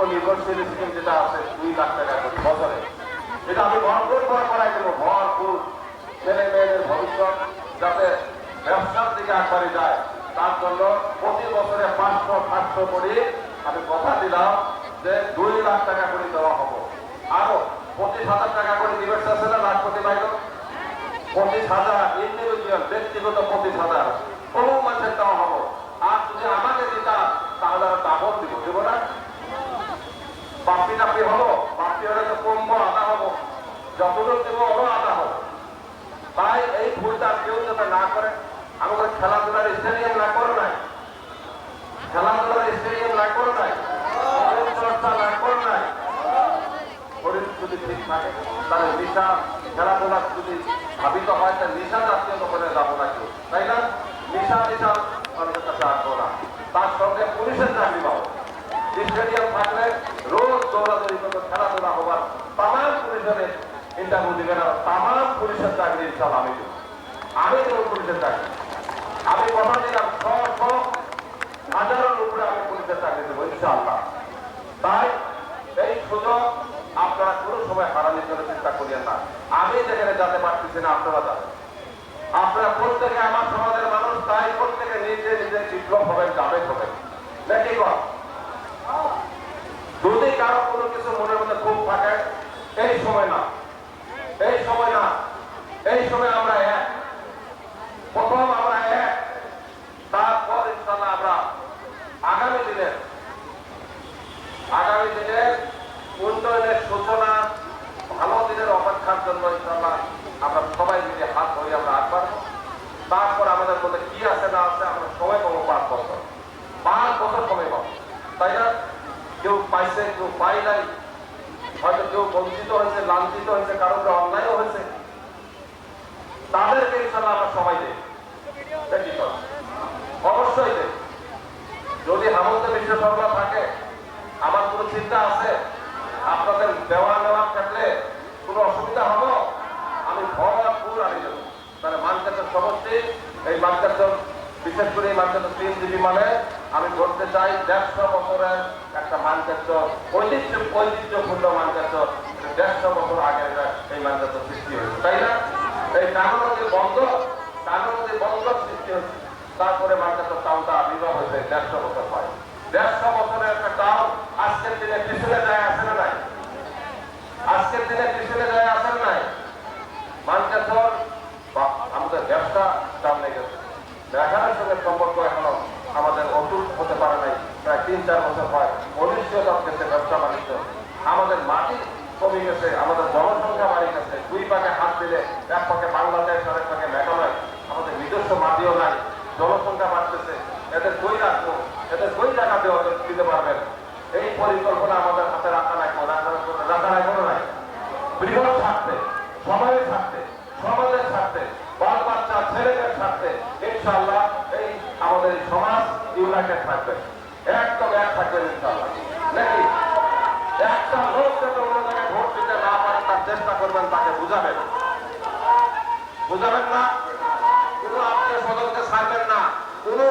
আত্মনির্ভরশীল স্কিম যেটা আছে 2 লাখ টাকা করে বছরে, এটা আমি ভরপুর করে করাই দেবো। ভরপুর ছেলে মেয়েদের ভবিষ্যৎ যাতে ব্যবসার দিকে একবারে যায়, তার জন্য প্রতি বছরে 500-700 করে আমি কথা দিলাম যে 2 লাখ টাকা করে দেওয়া হবো। আরো 25,000 টাকা করে দিবে না লাখপতি বাইর, 25,000 ইন্ডিভিজুয়াল ব্যক্তিগত 25,000 কোনো মানুষের দেওয়া হবো। আর যদি আমাকে দিতা তাহলে ডাবল দিব, দিব না? বাপি হবো, বাপি হলে তো কমবো, আদা হবো, যতদূর দেব ওরও আদা হবো। তাই এই ভুলটা কেউ যাতে না করে। আমাদের খেলাধুলার স্টেডিয়াম না করো নাই, খেলাধুলার স্টেডিয়াম না করো নাই, চর্চা না করো নাই। শরীর যদি ঠিক থাকে তাহলে নেশা, খেলাধুলা যদি ভাবিত হয় তাহলে নেশা জাতীয় দোকানে যাবো না কেউ, তাই না? নেশা অনেকের কাছে আসবো না। তার সঙ্গে পুলিশের চাকরি পাবো। স্টেডিয়াম থাকলে রোজ দৌড়াদৌড়ি করবো, খেলাধুলা হবার তাম পুলিশের ইন্টারভিউ দিবে না, তাম পুলিশের চাকরি ইনশাল আমি দেবো। আমি দেবো পুলিশের চাকরি। আমি কথা দিলাম 100,000-এর উপরে আমি পুলিশের চাকরি দেবো ইনশাআল্লাহ। তাই এই সুযোগ আপনারা কোনো সময় হারানোর জন্য চিন্তা করিয়েন না। আমি যেখানে যেতে পারতেছি না আপনারা যাবেন। আপনারা প্রত্যেকে আমার সমাজের মানুষ, তাই প্রত্যেকে নিজে নিজে বিপ্লব হবেন, যাবেন হবেন নাকি কর। যদি কারো কোনো কিছু মনের মধ্যে খুব থাকে, এই সময় না, এই সময় না, এই সময় আমরা এক, প্রথম আমরা এক, তারপর ইনশাআল্লাহ আমরা আগামী দিনের উন্নয়নের সূচনা, ভালো দিনের অপেক্ষার জন্য ইনশাআল্লাহ আমরা সবাই মিলে হাত ধরে আমরা আগ বাড়বো। তারপর আমাদের মধ্যে কি আছে না আছে আমরা সময় পাবো 5 বছর, 5 বছর সময় পাবো, তাই না? কেউ পাইছে, কেউ পাই নাই, হয়তো কেউ বঞ্চিত হয়েছে, লাঞ্ছিত হয়েছে, কারো অন্যায়ও হয়েছে, তাদেরকে ইনশাআল্লাহ আমরা সবাই দেই, দেখি তো অবশ্যই দেই। যদি হামন্তে বিশ্ব সরকার থাকে, আমার কোনো চিন্তা আছে আপনাদের দেওয়া নেওয়ার ক্ষেত্রে কোনো অসুবিধা হবো? আমি ভরপুর আনি দেব। তাহলে মানকাছের সমষ্টি, এই মানকাছের বিশেষ করে এই মানকাছের 3 জিবি মানে আমি বলতে চাই 150 বছরের একটা মানকাছের ঐতিহ্যপূর্ণ মানকাছের, 150 বছর আগে এই মানকাছের সৃষ্টি হয়েছে, তাই না? এই কাগজে বন্ধ সৃষ্টি হয়েছে, তারপরে মানকাছের টাউনটা আবির্ভাব হয়েছে 150 বছর হয়। 150 বছরের একটা টাউন আজকের দিনে পিছনে যায় আসে না নাই? আজকের দিনে পিছনে যায় আসেন নাই? মানকাছর আমাদের ব্যবসা সামনে গেছে, দেখানোর সঙ্গে সম্পর্ক এখনো আমাদের অটুট হতে পারে নাই, প্রায় 3-4 বছর হয়। অনিশ্চয়তা গেছে ব্যবসা বাণিজ্য, আমাদের মাটি কমে গেছে, আমাদের জনসংখ্যা বাড়ি গেছে। 2 পাকে হাত দিলে এক পাকে বাংলাদেশ, আরেক পাকে মেঘালয়, আমাদের নিজস্ব মাটিও নাই, জনসংখ্যা বাড়তেছে। এদের কই রাখবো, এদের কই জায়গা দিতে পারবেন? এই পরিকল্পনা আমাদের হাতে রাখা নাই, কোনো নাই। বৃহৎ স্বার্থে, সমাজের স্বার্থে, সমাজের স্বার্থে, বাল বাচ্চা ছেলেদের স্বার্থে ইনশাআল্লাহ এই আমাদের সমাজ ইউনাইটেড থাকবে, একদম এক থাকবেন ইনশাআল্লাহ, নাকি? একটা লোক যাতে অন্য জায়গায় ভোট দিতে না পারে তার চেষ্টা করবেন, তাকে বুঝাবেন না, কোনো আত্মীয় স্বজনকে ছাড়বেন না, কোনো